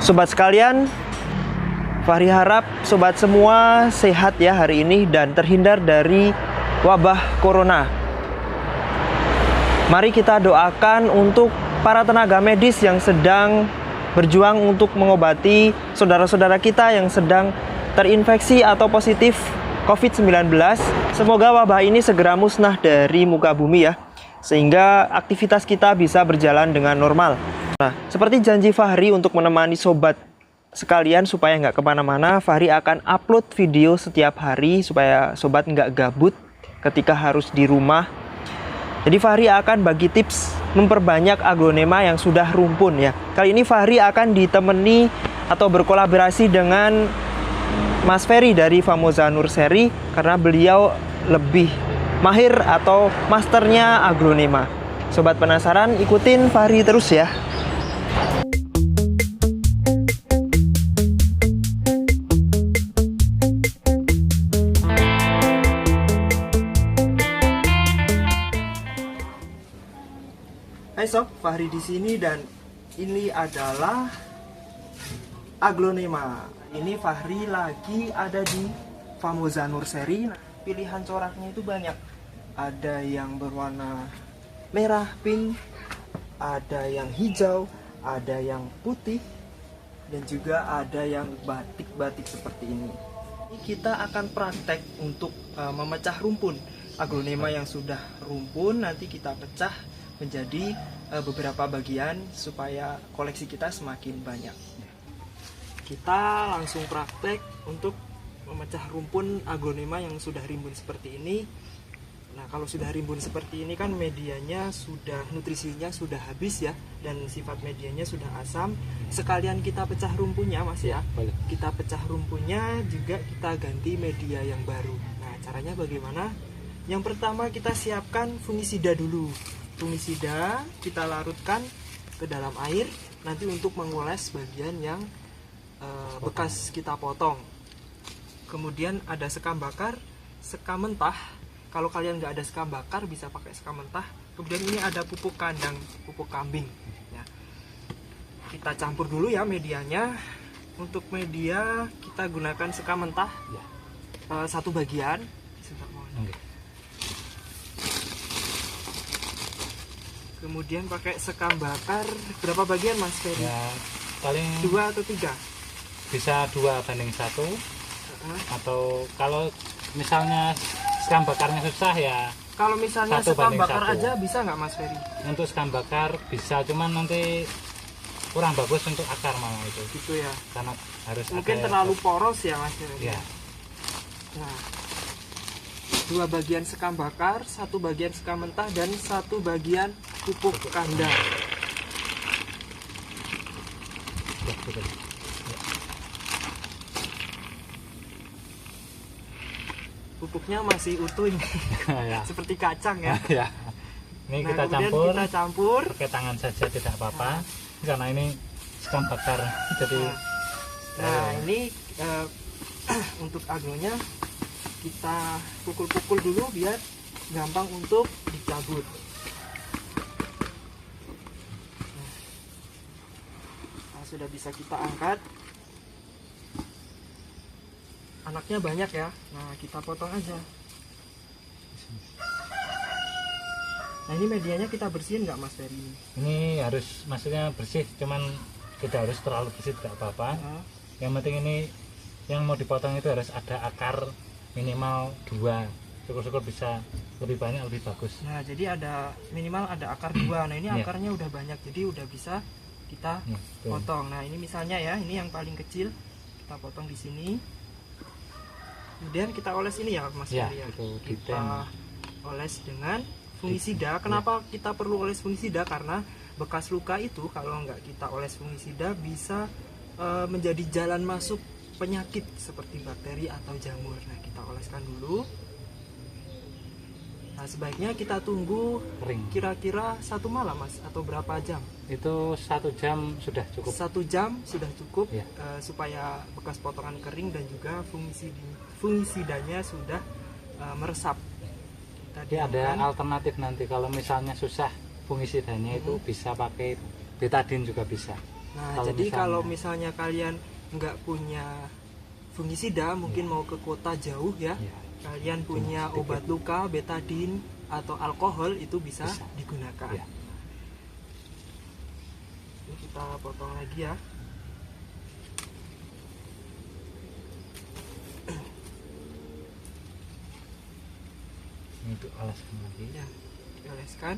Sobat sekalian, Fahri harap sobat semua sehat ya hari ini dan terhindar dari wabah corona. Mari kita doakan untuk para tenaga medis yang sedang berjuang untuk mengobati saudara-saudara kita yang sedang terinfeksi atau positif COVID-19. Semoga wabah ini segera musnah dari muka bumi ya, sehingga aktivitas kita bisa berjalan dengan normal. Nah, seperti janji Fahri untuk menemani sobat sekalian supaya nggak kemana-mana, Fahri akan upload video setiap hari supaya sobat nggak gabut ketika harus di rumah. Jadi Fahri akan bagi tips memperbanyak aglonema yang sudah rumpun ya. Kali ini Fahri akan ditemani atau berkolaborasi dengan Mas Ferry dari Famosa Nursery karena beliau lebih mahir atau masternya aglonema. Sobat penasaran, ikutin Fahri terus ya. Hai sob, Fahri di sini dan ini adalah aglonema. Ini Fahri lagi ada di Famosa Nursery. Pilihan coraknya itu banyak. Ada yang berwarna merah, pink, ada yang hijau, ada yang putih, dan juga ada yang batik-batik seperti ini. Kita akan praktek untuk memecah rumpun. Aglonema yang sudah rumpun nanti kita pecah menjadi beberapa bagian supaya koleksi kita semakin banyak. Kita langsung praktek untuk memecah rumpun aglonema yang sudah rimbun seperti ini. Nah, kalau sudah rimbun seperti ini kan medianya sudah, nutrisinya sudah habis ya, dan sifat medianya sudah asam. Sekalian kita pecah rumpunnya Mas ya. Boleh. Kita pecah rumpunnya juga kita ganti media yang baru. Nah, caranya bagaimana? Yang pertama kita siapkan fungisida dulu. Fungisida kita larutkan ke dalam air nanti untuk mengoles bagian yang bekas kita potong. Kemudian ada sekam bakar, sekam mentah. Kalau kalian nggak ada sekam bakar bisa pakai sekam mentah. Kemudian ini ada pupuk kandang, pupuk kambing ya. Kita campur dulu ya medianya. Untuk media kita gunakan sekam mentah ya. Satu bagian. Kemudian pakai sekam bakar berapa bagian Mas Ferry? Ya, paling 2 atau 3? Bisa 2:1. Atau kalau misalnya sekam bakarnya susah ya. Kalau misalnya sekam bakar 1:1 aja bisa nggak Mas Ferry? Untuk sekam bakar bisa, cuman nanti kurang bagus untuk akar malah itu. Gitu ya. Karena harus mungkin ada terlalu poros ya Mas Ferry. Ya. Nah, 2 bagian sekam bakar, 1 bagian sekam mentah, dan 1 bagian pupuk kandang. Ya, betul. Pupuknya masih utuh ini. Ya. Seperti kacang ya. Ya. Ini Nah, kita kemudian kita campur pakai tangan saja tidak apa-apa. Karena ini sekam bakar jadi Nah, ini untuk aglonya kita pukul-pukul dulu biar gampang untuk dicabut. Nah, sudah bisa kita angkat. Anaknya banyak ya. Nah, kita potong aja. Nah, ini medianya kita bersihin nggak Mas Ferry? ini harus maksudnya bersih, cuman tidak harus terlalu bersih, tidak apa-apa. Yang penting ini yang mau dipotong itu harus ada akar minimal 2. Syukur-syukur bisa lebih banyak lebih bagus. Nah, jadi ada minimal ada akar 2. Nah, ini akarnya udah banyak, jadi udah bisa kita potong. Nah, ini misalnya ya, ini yang paling kecil kita potong di sini. Kemudian kita oles ini ya Mas Ya, Ferry ya. itu Kita oles dengan fungisida. Kenapa kita perlu oles fungisida? Karena bekas luka itu kalau nggak kita oles fungisida bisa menjadi jalan masuk penyakit seperti bakteri atau jamur. Nah, kita oleskan dulu. Nah, sebaiknya kita tunggu Kering. kira-kira 1 malam Mas, atau berapa jam? Itu 1 jam sudah cukup. 1 jam sudah cukup Ya. Supaya bekas potongan kering dan juga fungisidanya sudah meresap. Jadi ada alternatif nanti kalau misalnya susah fungisidanya itu bisa pakai betadine juga bisa. Nah, jadi kalau misalnya kalian nggak punya fungisida, mungkin mau ke kota jauh ya, kalian punya obat luka, betadine atau alkohol, itu bisa digunakan. Ini kita potong lagi ya. Ini untuk alaskan lagi. Ya, dioleskan.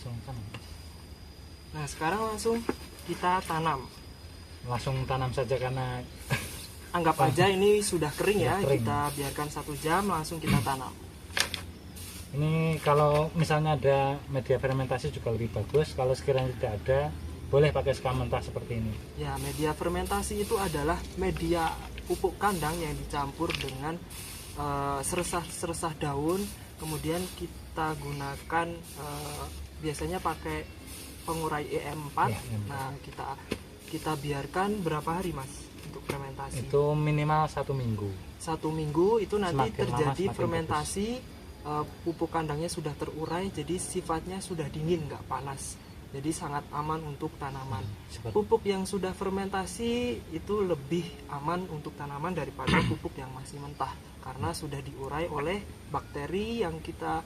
Sungkan. Nah, sekarang langsung kita tanam. Langsung tanam saja karena Anggap aja ini sudah kering ya, kering. kita biarkan 1 jam, langsung kita tanam. ini kalau misalnya ada media fermentasi juga lebih bagus. Kalau sekiranya tidak ada, boleh pakai sekam mentah seperti ini. Ya, media fermentasi itu adalah media pupuk kandang yang dicampur dengan seresah-seresah daun, kemudian kita gunakan biasanya pakai pengurai EM4. Ya, EM4. Nah, kita biarkan berapa hari, Mas, untuk fermentasi? Itu minimal 1 minggu. 1 minggu itu nanti Semakin lama, terjadi semakin fermentasi, pupuk kandangnya sudah terurai, jadi sifatnya sudah dingin, nggak panas, jadi sangat aman untuk tanaman. Pupuk yang sudah fermentasi itu lebih aman untuk tanaman daripada pupuk yang masih mentah, karena sudah diurai oleh bakteri yang kita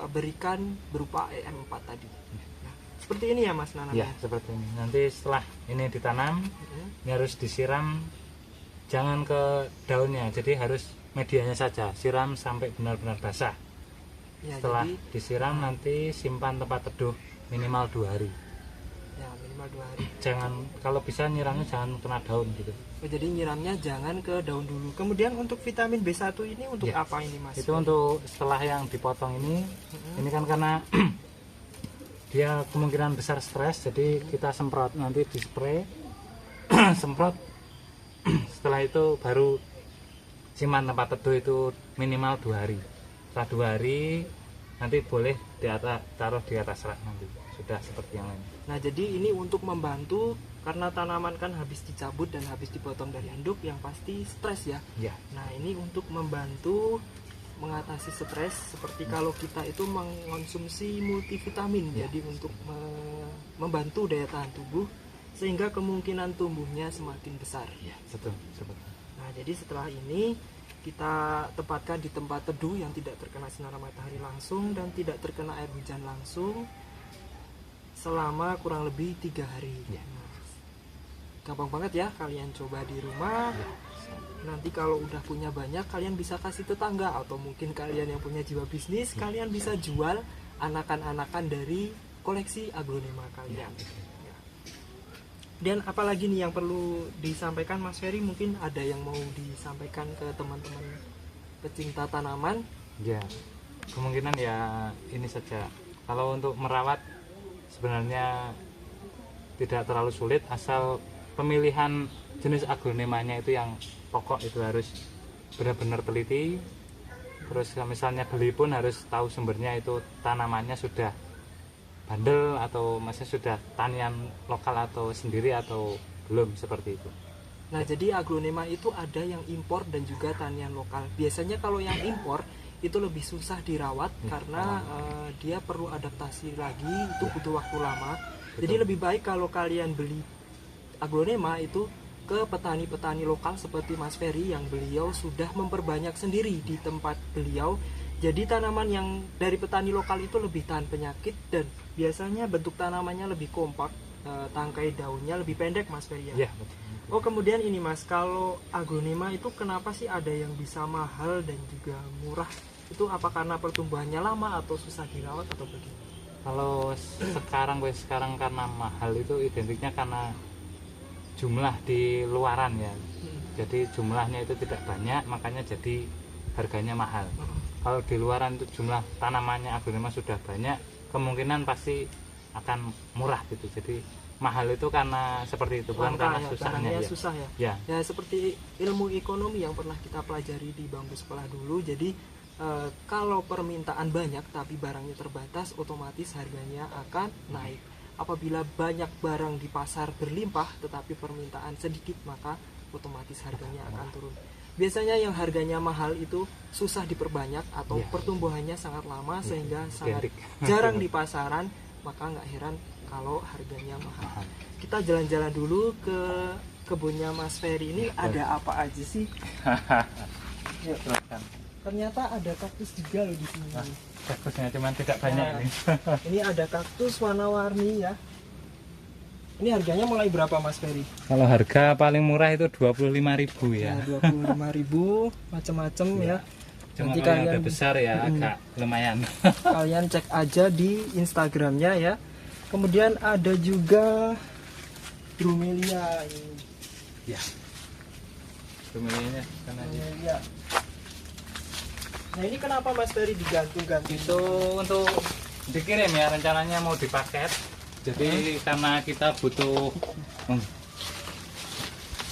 berikan berupa EM4 tadi. Nah, seperti ini ya, Mas, nanamnya. Ya, seperti ini. Nanti setelah ini ditanam, ini harus disiram, jangan ke daunnya, jadi harus medianya saja, siram sampai benar-benar basah. Ya, Setelah jadi, disiram nanti simpan tempat teduh minimal 2 hari. ya minimal 2 hari. Jangan, kalau bisa nyiramnya jangan kena daun gitu. Jadi nyiramnya jangan ke daun dulu. Kemudian untuk vitamin B1 ini untuk Ya, apa ini, Mas? itu untuk setelah yang dipotong ini. Ini kan karena dia kemungkinan besar stres, jadi kita semprot, nanti di spray semprot. Setelah itu baru simpan tempat teduh itu minimal 2 hari. Setelah 2 hari nanti boleh taruh di atas rak, nanti sudah seperti yang lain. Nah, jadi ini untuk membantu, karena tanaman kan habis dicabut dan habis dipotong dari induk, yang pasti stres ya. Ya, Nah, ini untuk membantu mengatasi stres, seperti kalau kita itu mengonsumsi multivitamin, Ya. jadi untuk membantu daya tahan tubuh sehingga kemungkinan tumbuhnya semakin besar. ya, betul, seperti. Nah, jadi setelah ini kita tempatkan di tempat teduh yang tidak terkena sinar matahari langsung dan tidak terkena air hujan langsung selama kurang lebih 3 hari. Ya. Nah, gampang banget ya, kalian coba di rumah. Ya. Nanti kalau udah punya banyak, kalian bisa kasih tetangga, atau mungkin kalian yang punya jiwa bisnis, kalian bisa jual anakan-anakan dari koleksi aglonema kalian. Ya. Dan apalagi nih yang perlu disampaikan, Mas Ferry? Mungkin ada yang mau disampaikan ke teman-teman pecinta tanaman? Ya, kemungkinan ya ini saja. Kalau untuk merawat sebenarnya tidak terlalu sulit, asal pemilihan jenis aglonemanya itu yang pokok, itu harus benar-benar teliti. Terus misalnya beli pun harus tahu sumbernya, itu tanamannya sudah bandel atau masih sudah tanian lokal atau sendiri atau belum, seperti itu. Nah, jadi aglonema itu ada yang impor dan juga tanian lokal. Biasanya kalau yang impor itu lebih susah dirawat karena dia perlu adaptasi lagi, itu butuh waktu lama. Jadi lebih baik kalau kalian beli aglonema itu ke petani-petani lokal seperti Mas Ferry, yang beliau sudah memperbanyak sendiri di tempat beliau. Jadi tanaman yang dari petani lokal itu lebih tahan penyakit dan biasanya bentuk tanamannya lebih kompak, tangkai daunnya lebih pendek, Mas Ferry ya. Ya, betul. Oh, kemudian ini, Mas, kalau aglonema itu kenapa sih ada yang bisa mahal dan juga murah? Itu apa karena pertumbuhannya lama atau susah dirawat atau bagaimana? Kalau sekarang karena mahal itu identiknya karena jumlah di luaran ya. Jadi jumlahnya itu tidak banyak, makanya jadi harganya mahal. Kalau di luaran itu jumlah tanamannya aglonema sudah banyak, kemungkinan pasti akan murah gitu. Jadi mahal itu karena seperti itu, bukan Langka karena ya, susahnya barangnya ya. susah ya. Ya, Ya, seperti ilmu ekonomi yang pernah kita pelajari di bangku sekolah dulu. Jadi kalau permintaan banyak tapi barangnya terbatas, otomatis harganya akan naik. Apabila banyak barang di pasar berlimpah tetapi permintaan sedikit, maka otomatis harganya akan turun. Biasanya yang harganya mahal itu susah diperbanyak atau Ya. pertumbuhannya sangat lama sehingga sangat identik. jarang di pasaran, maka nggak heran kalau harganya mahal. Kita jalan-jalan dulu ke kebunnya Mas Ferry ini. Ada apa aja sih? Yuk. Silakan. Ternyata ada kaktus juga loh di sini. Kaktusnya cuman tidak banyak Nah, ini. Ini ada kaktus warna-warni ya. Ini harganya mulai berapa Mas Ferry? Kalau harga paling murah itu 25.000 ya. Nah, 25.000 macam-macam ya. Cuma Nanti kalau yang kalian udah besar ya agak lumayan. kalian cek aja di Instagramnya ya. Kemudian ada juga bromelia ini. Ya. Bromelianya kan aja. Bromelia. Nah ini kenapa Mas Ferry digantung-gantung? Itu untuk dikirim ya, rencananya mau dipaket. Jadi karena kita butuh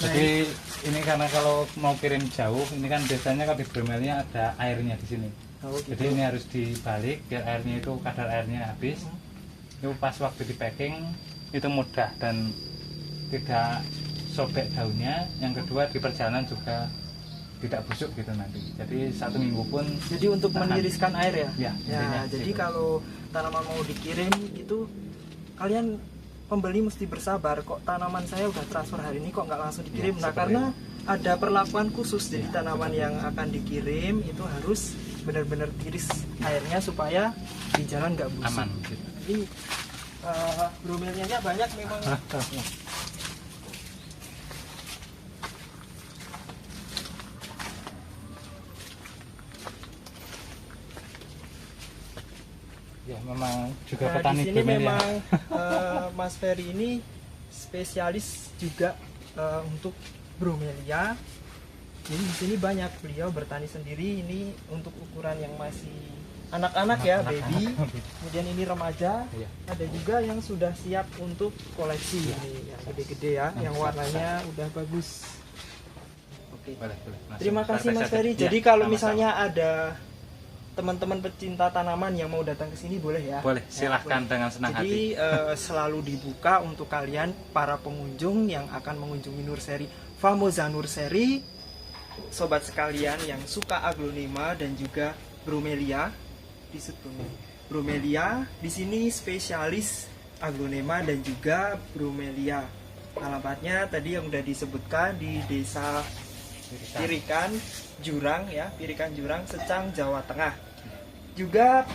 jadi ini karena kalau mau kirim jauh, ini kan biasanya kalau di bromelia ada airnya di sini. Oh, gitu. Jadi ini harus dibalik biar airnya itu kadar airnya habis. Itu pas waktu di packing itu mudah dan tidak sobek daunnya. Yang kedua di perjalanan juga tidak busuk gitu nanti. Jadi 1 minggu pun. Jadi untuk tahan. meniriskan air ya? Ya, intinya jadi gitu. kalau tanaman mau dikirim itu kalian pembeli mesti bersabar. Kok tanaman saya udah transfer hari ini kok nggak langsung dikirim? Ya, Nah seperti karena ada perlakuan khusus. Jadi Ya, tanaman seperti yang akan dikirim itu harus benar-benar tiris airnya supaya di jalan nggak busuk. Aman gitu. Jadi bromelianya banyak memang. Ya memang juga Nah, petani di sini bromelia. memang Mas Ferry ini spesialis juga untuk bromelia. Jadi di sini banyak, beliau bertani sendiri. Ini untuk ukuran yang masih anak-anak ya, baby. Kemudian ini remaja. Iya. Ada juga yang sudah siap untuk koleksi. Ini yang gede-gede ya, yang warnanya udah bagus. Oke. Boleh, boleh. Langsung Terima kasih praktek Mas saja. Ferry. Ya, Jadi kalau sama-sama. misalnya ada teman-teman pecinta tanaman yang mau datang ke sini boleh ya? Boleh, Ya, silahkan boleh. dengan senang Jadi hati. selalu dibuka untuk kalian para pengunjung yang akan mengunjungi nursery Famosa Nursery, sobat sekalian yang suka aglonema dan juga bromelia. Bromelia di sini spesialis aglonema dan juga bromelia. Alamatnya tadi yang udah disebutkan di Desa Pirikan Jurang ya, Pirikan Jurang, Secang, Jawa Tengah. Juga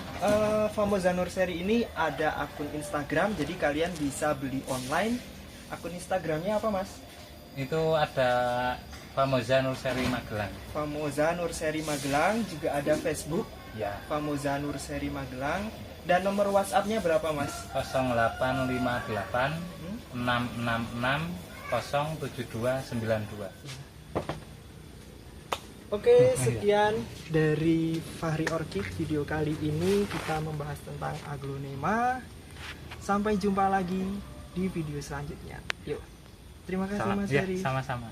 Famosa Nursery ini ada akun Instagram, jadi kalian bisa beli online. Akun Instagramnya apa Mas? Itu ada Famosa Nursery Magelang. Famosa Nursery Magelang. Juga ada Facebook Ya. Famosa Nursery Magelang. Dan nomor WhatsAppnya berapa Mas? 0858 666 07292. Oke, sekian dari Fahri Orchid. Video kali ini kita membahas tentang aglonema. Sampai jumpa lagi di video selanjutnya. Yuk. Terima kasih Mas Ferry. Sama-sama.